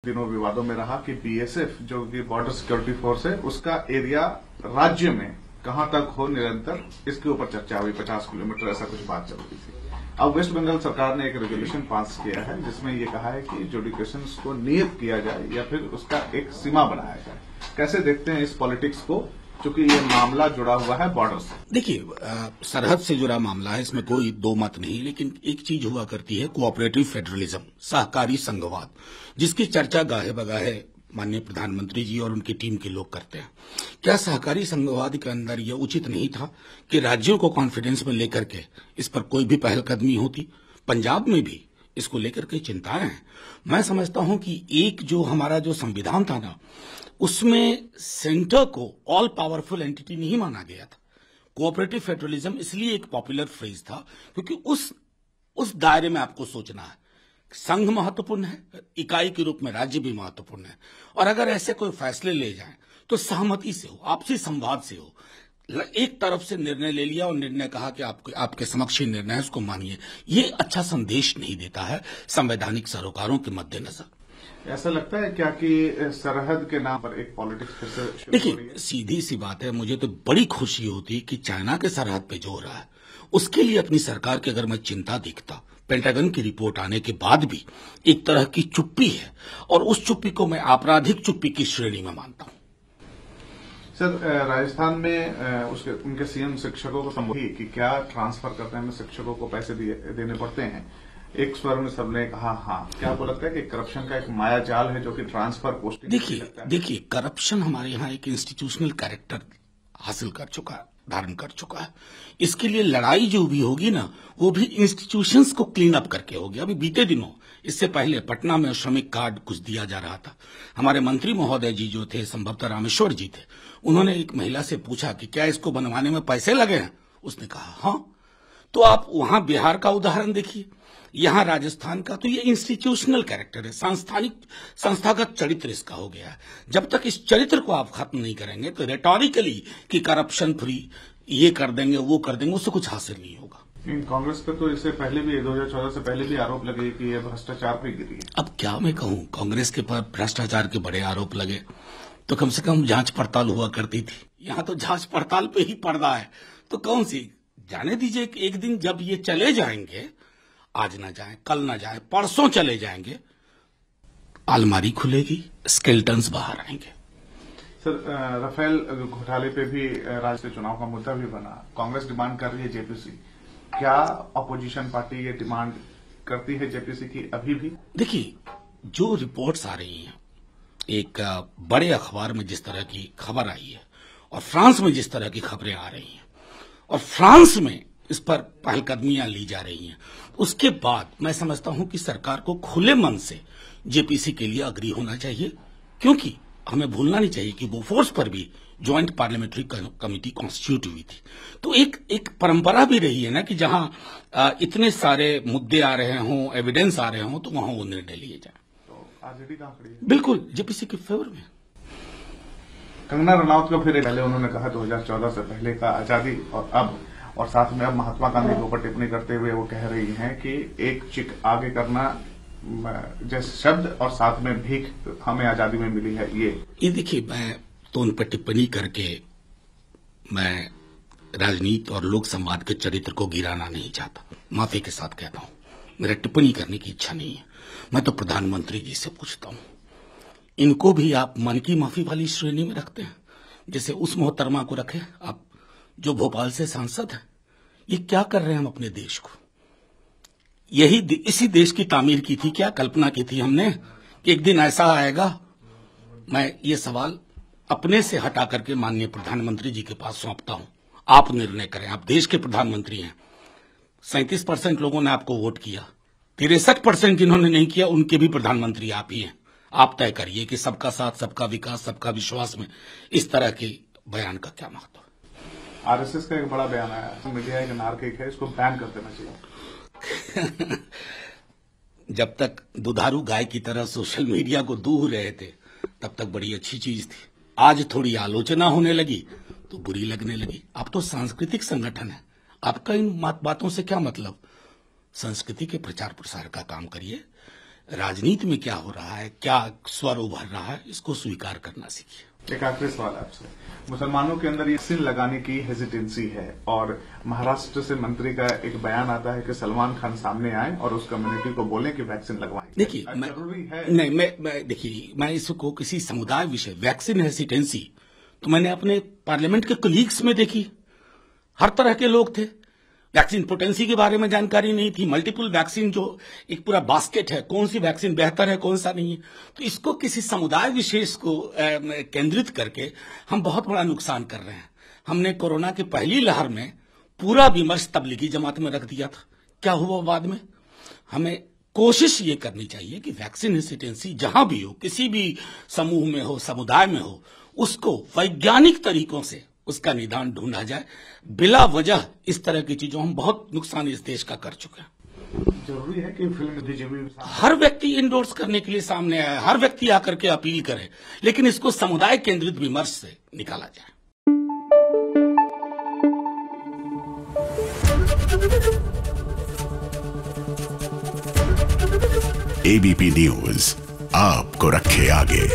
दिनों विवादों में रहा कि बीएसएफ जो कि बॉर्डर सिक्योरिटी फोर्स है उसका एरिया राज्य में कहां तक हो निरंतर, इसके ऊपर चर्चा हुई। 50 किलोमीटर ऐसा कुछ बात चल रही थी। अब वेस्ट बंगाल सरकार ने एक रेजोल्यूशन पास किया है जिसमें ये कहा है कि जुडिकेशन को नियत किया जाए या फिर उसका एक सीमा बनाया जाए। कैसे देखते हैं इस पॉलिटिक्स को, क्योंकि ये मामला जुड़ा हुआ है बॉर्डर से? देखिए, सरहद से जुड़ा मामला है, इसमें कोई दो मत नहीं, लेकिन एक चीज हुआ करती है कोऑपरेटिव फेडरलिज्म, सहकारी संघवाद, जिसकी चर्चा गाहे बगाहे माननीय प्रधानमंत्री जी और उनकी टीम के लोग करते हैं। क्या सहकारी संघवाद के अंदर यह उचित नहीं था कि राज्यों को कॉन्फिडेंस में लेकर के इस पर कोई भी पहलकदमी होती? पंजाब में भी इसको लेकर के चिंताएं हैं। मैं समझता हूं कि एक जो हमारा जो संविधान था ना, उसमें सेंटर को ऑल पावरफुल एंटिटी नहीं माना गया था। कोऑपरेटिव फेडरलिज्म इसलिए एक पॉपुलर फ्रेज था क्योंकि उस दायरे में आपको सोचना है। संघ महत्वपूर्ण है, इकाई के रूप में राज्य भी महत्वपूर्ण है, और अगर ऐसे कोई फैसले ले जाएं तो सहमति से हो, आपसी संवाद से हो। एक तरफ से निर्णय ले लिया और निर्णय कहा कि आपके समक्ष ही निर्णय है, उसको मानिए, ये अच्छा संदेश नहीं देता है संवैधानिक सरोकारों के मद्देनजर। ऐसा लगता है क्या कि सरहद के नाम पर एक पॉलिटिक्स फिर से शुरू हो रही है? देखिए, सीधी सी बात है, मुझे तो बड़ी खुशी होती कि चाइना के सरहद पे जो हो रहा है उसके लिए अपनी सरकार की अगर मैं चिंता दिखता, पेंटागन की रिपोर्ट आने के बाद भी एक तरह की चुप्पी है, और उस चुप्पी को मैं आपराधिक चुप्पी की श्रेणी में मानता हूं। सर, राजस्थान में उनके सीएम शिक्षकों को संबोधित कि क्या ट्रांसफर करने में शिक्षकों को पैसे देने पड़ते हैं? एक स्वर में सबने कहा हाँ। क्या आपको लगता है कि करप्शन का एक माया जाल है जो कि ट्रांसफर पोस्टिंग? देखिए, करप्शन हमारे यहाँ एक इंस्टीट्यूशनल कैरेक्टर हासिल कर चुका है, धारण कर चुका है। इसके लिए लड़ाई जो भी होगी ना, वो भी इंस्टीट्यूशंस को क्लीन अप करके होगी। अभी बीते दिनों, इससे पहले पटना में श्रमिक कार्ड कुछ दिया जा रहा था। हमारे मंत्री महोदय जी जो थे, संभवतः रामेश्वर जी थे, उन्होंने एक महिला से पूछा कि क्या इसको बनवाने में पैसे लगे हैं? उसने कहा हाँ। तो आप वहां बिहार का उदाहरण देखिए, यहां राजस्थान का, तो ये इंस्टीट्यूशनल कैरेक्टर है, संस्थागत चरित्र इसका हो गया है। जब तक इस चरित्र को आप खत्म नहीं करेंगे तो रेटोरिकली कि करप्शन फ्री ये कर देंगे वो कर देंगे, उससे कुछ हासिल नहीं होगा। कांग्रेस पे तो इससे पहले भी 2014 से पहले भी आरोप लगे कि ये भ्रष्टाचार पे गिरी है। अब क्या मैं कहूं, कांग्रेस के पर भ्रष्टाचार के बड़े आरोप लगे तो कम से कम जांच पड़ताल हुआ करती थी। यहां तो जांच पड़ताल पे ही पर्दा है, तो कौन सी? जाने दीजिए कि एक दिन जब ये चले जाएंगे, आज ना जाए, कल ना जाए, परसों चले जाएंगे, अलमारी खुलेगी, स्केल्टन्स बाहर आएंगे। सर, राफेल घोटाले पे भी राज्य चुनाव का मुद्दा भी बना। कांग्रेस डिमांड कर रही है जेपीसी। क्या अपोजिशन पार्टी ये डिमांड करती है जेपीसी की अभी भी? देखिए, जो रिपोर्ट्स आ रही हैं, एक बड़े अखबार में जिस तरह की खबर आई है और फ्रांस में जिस तरह की खबरें आ रही हैं, और फ्रांस में इस पर पहलकदमियां ली जा रही हैं, उसके बाद मैं समझता हूं कि सरकार को खुले मन से जेपीसी के लिए अग्री होना चाहिए, क्योंकि हमें भूलना नहीं चाहिए कि बोफोर्स पर भी ज्वाइंट पार्लियामेंट्री कमेटी कॉन्स्टिट्यूट हुई थी। तो एक परंपरा भी रही है ना कि जहां इतने सारे मुद्दे आ रहे हों, एविडेंस आ रहे हों, तो वहां वो निर्णय लिए जाए। तो आरजेडी कहां खड़ी है? बिल्कुल जेपीसी के फेवर में। कंगना रनौत को फिर पहले उन्होंने कहा 2014 से पहले का आजादी और अब, और साथ में अब महात्मा गांधी के ऊपर टिप्पणी करते हुए वो कह रही हैं कि एक चिक आगे करना जैसे शब्द और साथ में भीख हमें आजादी में मिली है। ये देखिए, मैं तो उन पर टिप्पणी करके मैं राजनीति और लोक संवाद के चरित्र को गिराना नहीं चाहता। माफी के साथ कहता हूं, मेरा टिप्पणी करने की इच्छा नहीं है। मैं तो प्रधानमंत्री जी से पूछता हूं, इनको भी आप मन की माफी वाली श्रेणी में रखते हैं? जैसे उस मोहतरमा को रखे आप, जो भोपाल से सांसद हैं। ये क्या कर रहे हैं हम अपने देश को? इसी देश की तामीर की थी क्या, कल्पना की थी हमने कि एक दिन ऐसा आएगा? मैं ये सवाल अपने से हटा करके माननीय प्रधानमंत्री जी के पास सौंपता हूं। आप निर्णय करें, आप देश के प्रधानमंत्री हैं। 37% लोगों ने आपको वोट किया, 63% जिन्होंने नहीं किया उनके भी प्रधानमंत्री आप ही हैं। आप तय करिए कि सबका साथ, सबका विकास, सबका विश्वास में इस तरह के बयान का क्या महत्व है? आरएसएस का एक बड़ा बयान आया है, मीडिया एक नार्किक है, इसको बैन कर देना चाहिए। जब तक दुधारू गाय की तरह सोशल मीडिया को दूह रहे थे तब तक बड़ी अच्छी चीज थी। आज थोड़ी आलोचना होने लगी तो बुरी लगने लगी। अब तो सांस्कृतिक संगठन है, आपका इन बातों से क्या मतलब? संस्कृति के प्रचार प्रसार का काम करिए। राजनीति में क्या हो रहा है, क्या स्वर उभर रहा है, इसको स्वीकार करना सीखिए। एक आखिरी सवाल आपसे, मुसलमानों के अंदर ये वैक्सीन लगाने की हेजिटेंसी है और महाराष्ट्र से मंत्री का एक बयान आता है कि सलमान खान सामने आए और उस कम्युनिटी को बोलें कि वैक्सीन लगवाएं। देखिए, जरूरी है नहीं, मैं इसको किसी समुदाय विषय वैक्सीन हेजिटेंसी तो मैंने अपने पार्लियामेंट के कलीग्स में देखी। हर तरह के लोग थे, वैक्सीन पोटेंसी के बारे में जानकारी नहीं थी, मल्टीपल वैक्सीन जो एक पूरा बास्केट है, कौन सी वैक्सीन बेहतर है कौन सा नहीं है। तो इसको किसी समुदाय विशेष को केंद्रित करके हम बहुत बड़ा नुकसान कर रहे हैं। हमने कोरोना की पहली लहर में पूरा विमर्श तबलीगी जमात में रख दिया था, क्या हुआ बाद में। हमें कोशिश ये करनी चाहिए कि वैक्सीन हेजिटेंसी जहां भी हो, किसी भी समूह में हो, समुदाय में हो, उसको वैज्ञानिक तरीकों से उसका निदान ढूंढा जाए। बिला वजह इस तरह की चीजों हम बहुत नुकसान इस देश का कर चुके हैं। जरूरी है कि फिल्म बीजेपी हर व्यक्ति इंडोर्स करने के लिए सामने आए, हर व्यक्ति आकर के अपील करे, लेकिन इसको समुदाय केंद्रित विमर्श से निकाला जाए। एबीपी न्यूज आपको रखे आगे।